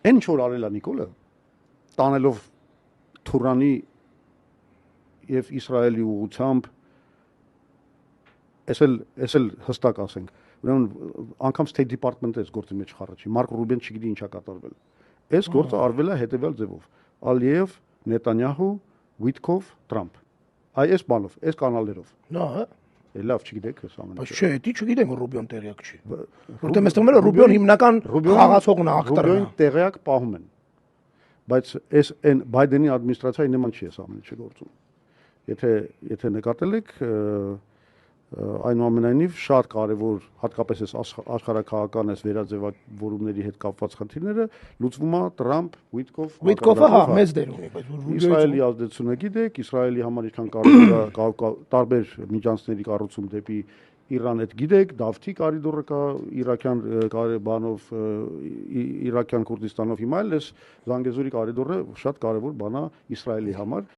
Այն ինչ որ արել է Նիկոլը, տանելով Թուրանի եւ Իսրայելի ուղությամբ, էս էլ հստակ ասենք, ուրեմն անգամ State Department-ը այս գործի մեջ խառաչի, Մարկ Ռուբեն չգիտի ինչա կատարվել։ Այս գործը արվել է հետեւյալ ձևով. Ալիև, Նետանյահու, Վիտկով, Տրամփ։ Այս բանով, այս կանալներով։ Հա։ Լավ չգիտեք այս ամենը։ Բայց չէ, դի չգիտենք Ռուբիոն տեղյակ չի։ Որտեղ մեզ թվում է Ռուբիոն հիմնական խաղացողն է, ակտորն է։ Ռուբիոն տեղյակ պահում են։ Բայց այս այն Բայդենի ադմինիստրացիայի նման չի այս ամենը չգործում։ Եթե նկատել եք, այնուամենայնիվ շատ կարևոր, հատկապես այս աշխարհաքաղաքական այս վերաձևավորումների հետ կապված խնդիրները լուծվում է Տրամփ, Վիտկովը հա մեծ դեր ունի, բայց Իսրայելի ազդեցությունը գիտեք, Իսրայելի համար ինչքան կարևոր է տարբեր միջանցքների կառուցում դեպի Իրան, այդ գիտեք, Դավթի կարիդորը կա իրաքյան բանով, իրաքյան Քուրդիստանով, հիմա էլ այս Զանգեզուրի կարիդորը շատ կարևոր բան է Իսրայելի համար։